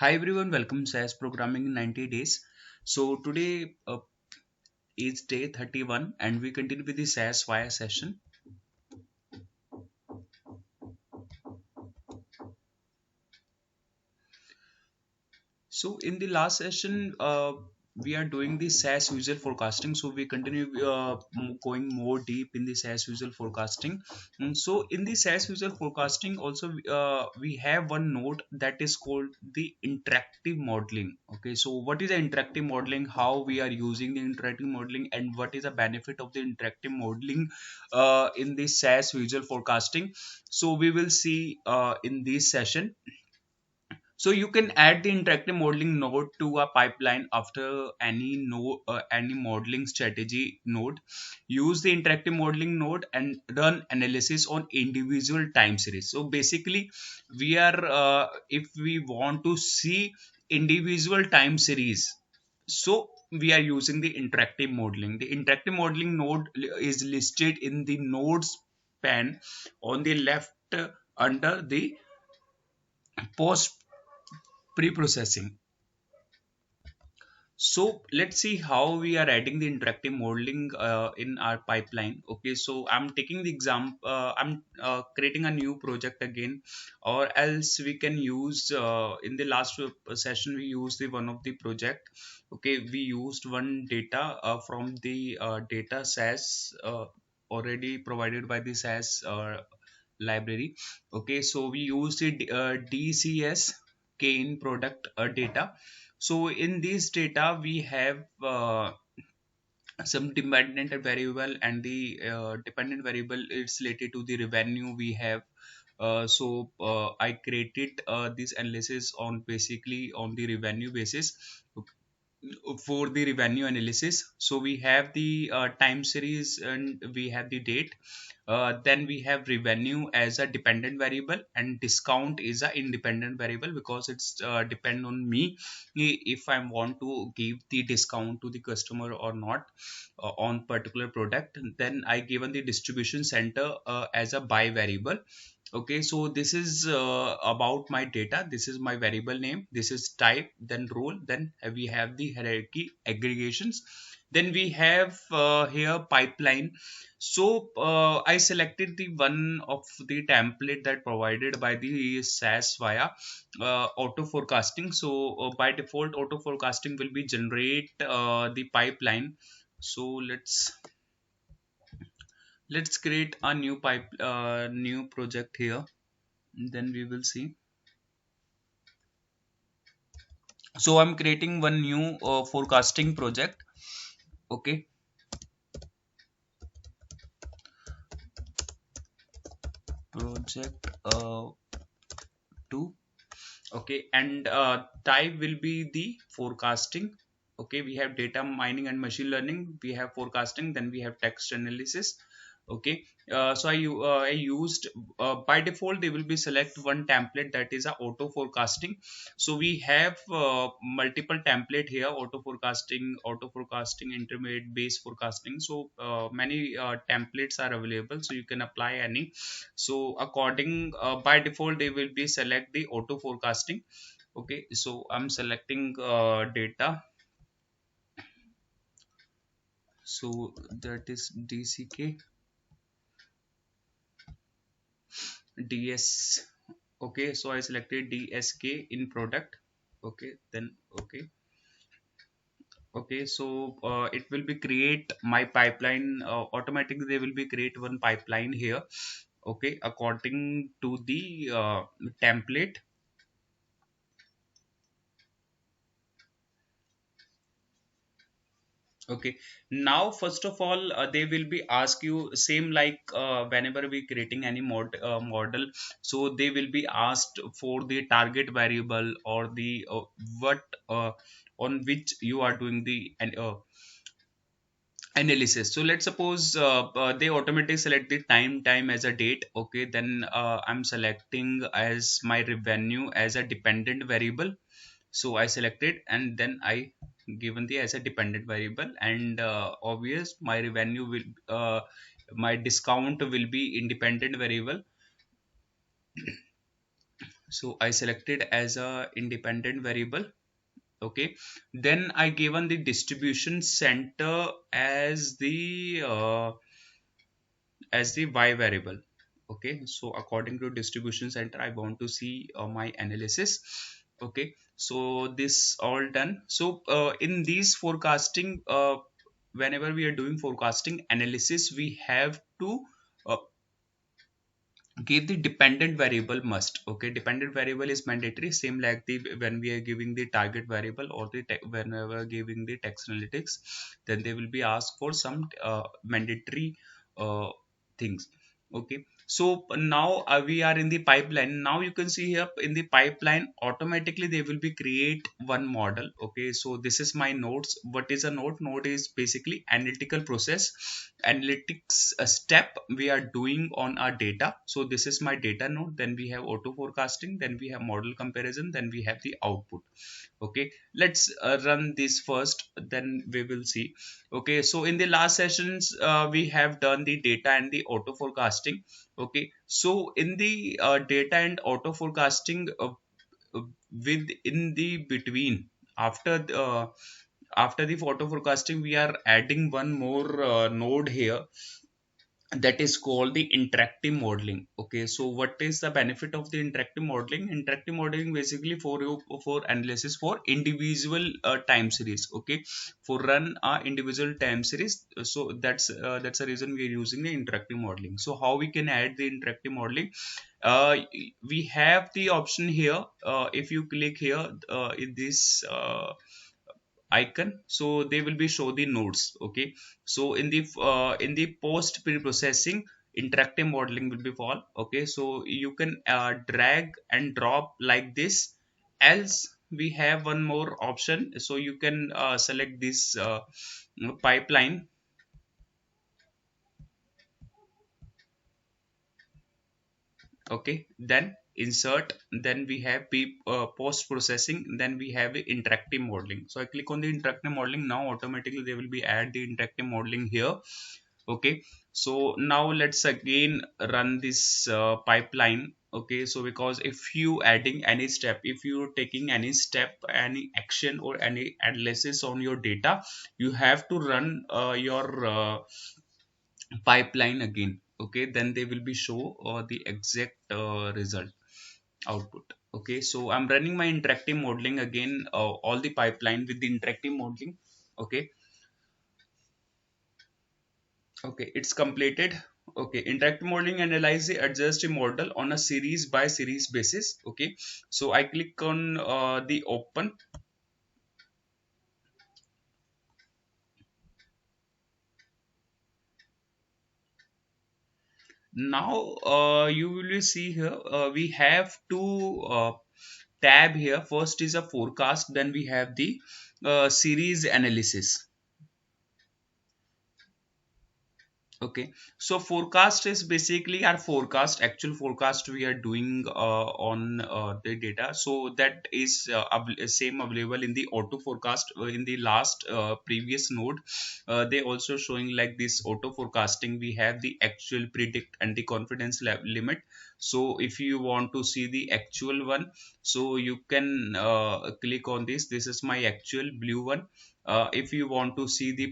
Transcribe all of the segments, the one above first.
Hi everyone, welcome SAS Programming in 90 days. So today is day 31 and we continue with the SAS Via session. So in the last session, we are doing the SAS usual forecasting. So we continue going more deep in the SAS usual forecasting. So in the SAS usual forecasting, also we have one node that is called the interactive modeling. Okay, so what is the interactive modeling? How we are using the interactive modeling, and what is the benefit of the interactive modeling in the SAS visual forecasting? So we will see in this session. So you can add the interactive modeling node to a pipeline after any node, any modeling strategy node. Use the interactive modeling node and run analysis on individual time series. So basically, we are if we want to see individual time series, so we are using the interactive modeling. The interactive modeling node is listed in the nodes pane on the left under the post pre-processing. So let's see how we are adding the interactive modeling in our pipeline. Okay, so I'm taking the example, I'm creating a new project again, or else we can use in the last session we used the one of the project. Okay, we used one data from the data SAS already provided by the SAS library. Okay, so we used the DCS K in product data. So in this data we have some dependent variable, and the dependent variable is related to the revenue we have. I created this analysis on basically on the revenue basis. For the revenue analysis, so we have the time series and we have the date. Then we have revenue as a dependent variable, and discount is a independent variable because it's depend on me if I want to give the discount to the customer or not on particular product. Then I given the distribution center as a by variable. Okay, so this is about my data. This is my variable name, this is type, then role, then we have the hierarchy aggregations. Then we have here pipeline. So I selected the one of the template that provided by the SAS via auto forecasting. So by default auto forecasting will be generate the pipeline. So let's create a new new project here. Then we will see. So I'm creating one new forecasting project. Okay, project 2. Okay, and type will be the forecasting. Okay, we have data mining and machine learning, we have forecasting, then we have text analysis. Okay, I used by default they will be select one template, that is a auto forecasting. So we have multiple template here: auto forecasting, intermediate, base forecasting. So many templates are available, so you can apply any. So according by default they will be select the auto forecasting. Okay, so I'm selecting data. So that is DCK DS. Okay, so I selected DSK in product. Okay, then okay. Okay, so it will be create my pipeline automatically. They will be create one pipeline here. Okay, according to the template. Okay, now first of all they will be ask you same like whenever we creating any model. So they will be asked for the target variable or the what on which you are doing the analysis. So let's suppose they automatically select the time as a date. Okay, then I'm selecting as my revenue as a dependent variable. So I selected, and then I given the as a dependent variable, and obvious my revenue will my discount will be independent variable. So I selected as a independent variable. Okay, then I given the distribution center as the y variable. Okay, so according to distribution center I want to see my analysis. Okay, so this all done. So in these forecasting, whenever we are doing forecasting analysis, we have to uh, give the dependent variable must. Okay, dependent variable is mandatory, same like the when we are giving the target variable or the whenever giving the text analytics, then they will be asked for some mandatory uh, things. Okay, so now we are in the pipeline. Now you can see here in the pipeline automatically they will be create one model. Okay, so this is my nodes. What is a node is basically analytical process, analytics step we are doing on our data. So this is my data node, then we have auto forecasting, then we have model comparison, then we have the output. Okay, let's run this first, then we will see. Okay, so in the last sessions we have done the data and the auto forecasting. Okay, so in the data and auto forecasting, with in the between, after after the auto forecasting we are adding one more node here, that is called the interactive modeling. Okay, so what is the benefit of the interactive modeling? Interactive modeling basically for you, for analysis for individual time series. Okay, for run individual time series. So that's the reason we are using the interactive modeling. So how we can add the interactive modeling? uh, we have the option here. If you click here in this icon, so they will be show the nodes. Okay, so in the post pre-processing, interactive modeling will be fall. Okay, so you can drag and drop like this. Else we have one more option, so you can select this pipeline. Okay, then insert, then we have post processing, then we have the interactive modeling. So I click on the interactive modeling. Now automatically they will be add the interactive modeling here. Okay, so now let's again run this pipeline. Okay, so because if you adding any step, if you taking any step, any action or any analysis on your data, you have to run your pipeline again. Okay, then they will be show the exact result output. Okay, so I'm running my interactive modeling again, all the pipeline with the interactive modeling. Okay, okay, it's completed. Okay, interactive modeling analyze the adjust a model on a series by series basis. Okay, so I click on the open. Now you will see here we have two tab here. First is a forecast, then we have the series analysis. Okay, so forecast is basically our forecast, actual forecast we are doing on the data. So that is same available in the auto forecast. In the last previous node, they also showing like this auto forecasting. We have the actual, predict, and the confidence limit. So if you want to see the actual one, so you can click on this. This is my actual blue one. If you want to see the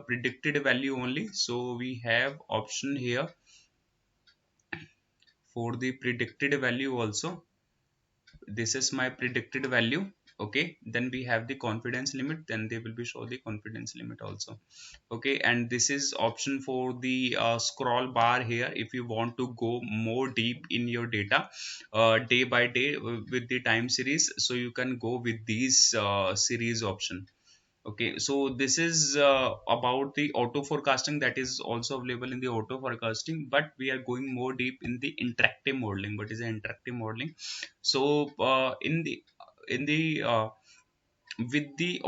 predicted value only, so we have option here for the predicted value also. This is my predicted value. Okay, then we have the confidence limit, then they will be show the confidence limit also. Okay, and this is option for the scroll bar here. If you want to go more deep in your data day by day with the time series, so you can go with these series option. Okay, so this is about the auto forecasting, that is also available in the auto forecasting, but we are going more deep in the interactive modeling. What is the interactive modeling? So in the with the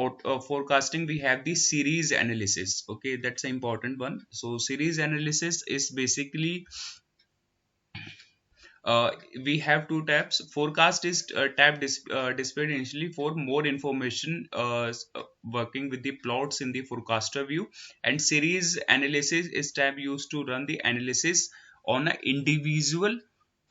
forecasting we have the series analysis. Okay, that's an important one. So series analysis is basically uh, we have two tabs. Forecast is displayed initially for more information, working with the plots in the forecaster view, and series analysis is tab used to run the analysis on an individual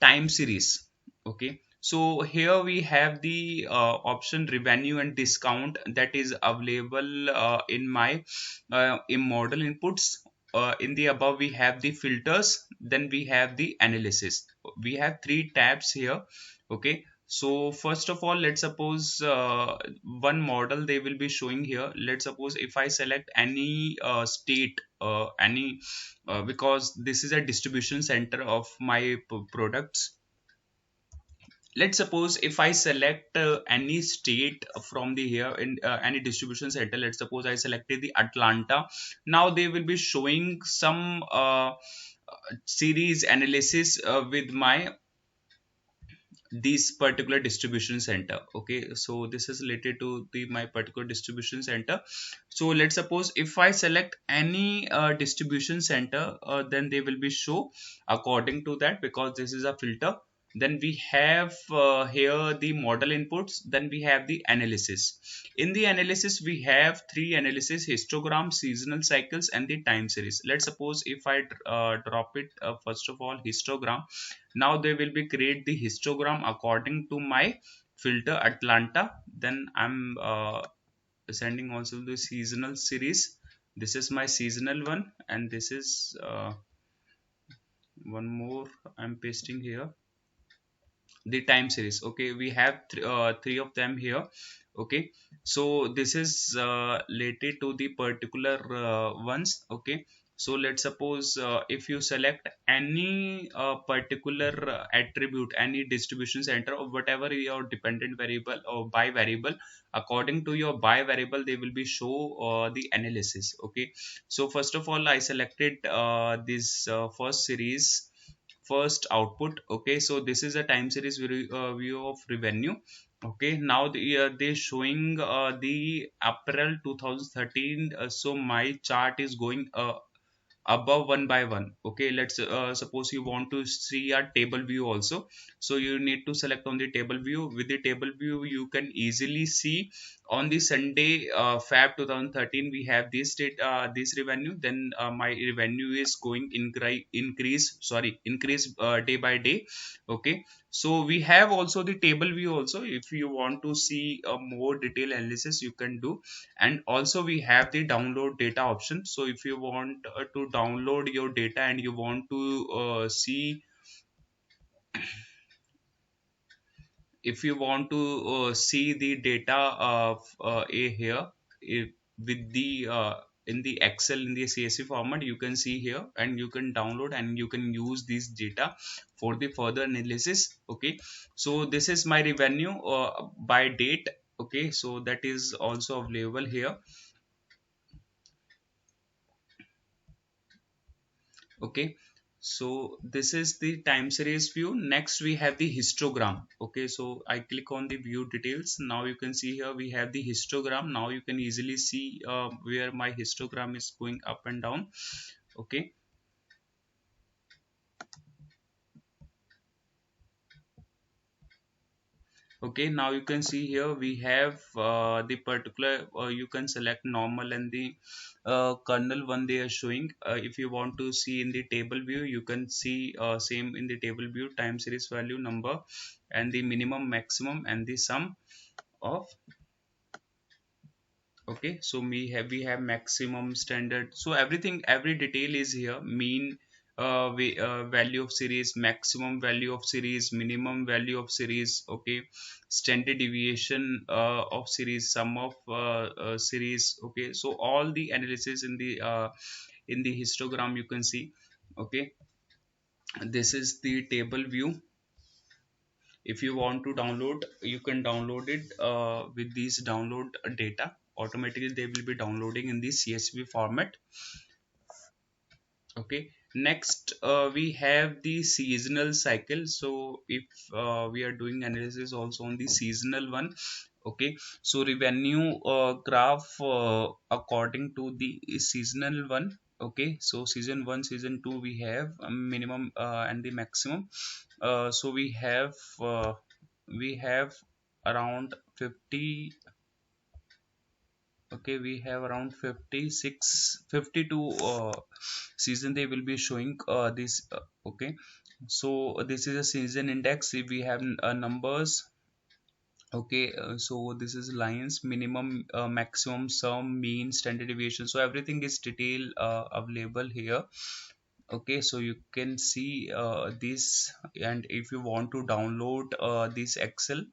time series. Okay, So here we have the option revenue and discount that is available in my in model inputs. In the above we have the filters, then we have the analysis. We have three tabs here. Okay, so first of all, let's suppose one model they will be showing here. Let's suppose if I select any state, any because this is a distribution center of my products. Let's suppose if I select any state from the here in any distribution center. Let's suppose I selected the Atlanta. Now they will be showing some series analysis with my this particular distribution center. Okay, so this is related to the my particular distribution center. So let's suppose if I select any distribution center, then they will be show according to that, because this is a filter. Then we have here the model inputs, then we have the analysis. In the analysis we have three analysis: histogram, seasonal cycles, and the time series. Let's suppose if I drop it, first of all histogram. Now they will be create the histogram according to my filter Atlanta. Then I'm sending also the seasonal series. This is my seasonal one, and this is one more I'm pasting here, the time series. Okay, we have three of them here. Okay, so this is related to the particular ones. Okay, so let's suppose if you select any particular attribute, any distribution center or whatever your dependent variable or by variable, according to your by variable they will be show the analysis. Okay, so first of all I selected this first series, first output. Okay, so this is a time series view of revenue. Okay, now they showing the April 2013. So my chart is going above one by one. Okay, let's suppose you want to see a table view also. So you need to select on the table view. With the table view you can easily see on the Sunday Feb 2013 we have this state this revenue. Then my revenue is going increase day by day. Okay, so we have also the table view also. If you want to see a more detailed analysis you can do. And also we have the download data option. So if you want to download your data and you want to see, if you want to see the data of a here, if, with the in the Excel, in the CSV format, you can see here and you can download and you can use this data for the further analysis. Okay, so this is my revenue by date. Okay, so that is also available here. Okay, so this is the time series view. Next we have the histogram. Okay, so I click on the view details. Now you can see here we have the histogram. Now you can easily see where my histogram is going up and down. Okay, okay, now you can see here we have the particular you can select normal and the kernel one they are showing. If you want to see in the table view you can see same in the table view, time series value, number, and the minimum, maximum, and the sum of. Okay, so we have maximum, standard, so everything, every detail is here. Mean value of series, maximum value of series, minimum value of series. Okay, standard deviation of series, sum of series. Okay, so all the analysis in the histogram you can see. Okay, this is the table view. If you want to download you can download it with these download data. Automatically they will be downloading in the CSV format. Okay, next we have the seasonal cycle. So if we are doing analysis also on the seasonal one. Okay, so revenue graph according to the seasonal one. Okay, so season 1, season 2 we have minimum and the maximum. So we have around 50. Okay, we have around 56 52 season they will be showing this. Okay, So this is a season index. If we have numbers, okay, so this is lines, minimum, maximum, sum, mean, standard deviation. So everything is detail available here. Okay, so you can see this, and if you want to download this Excel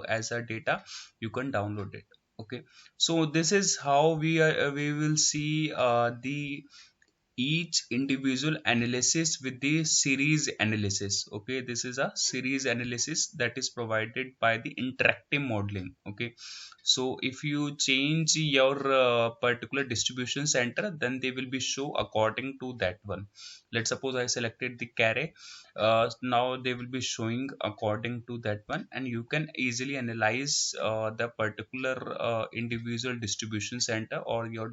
as a data, you can download it. Okay, so this is how we will see the each individual analysis with the series analysis. Okay, this is a series analysis that is provided by the interactive modeling. Okay, so if you change your particular distribution center, then they will be show according to that one. Let's suppose I selected the carry. Now they will be showing according to that one, and you can easily analyze the particular individual distribution center or your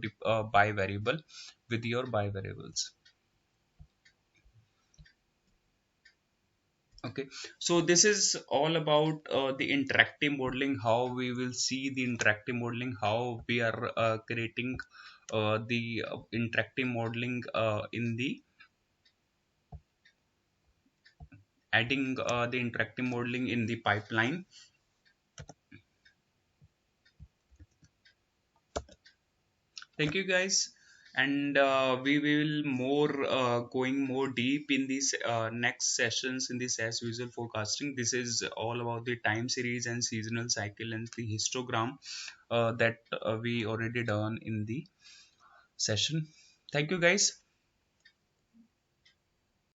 by variable with your by variables. Okay, so this is all about the interactive modeling, how we will see the interactive modeling, how we are creating the interactive modeling in the adding the interactive modeling in the pipeline. Thank you guys, and we will more going more deep in these next sessions in this as usual forecasting. This is all about the time series and seasonal cycle and the histogram that we already done in the session. Thank you guys.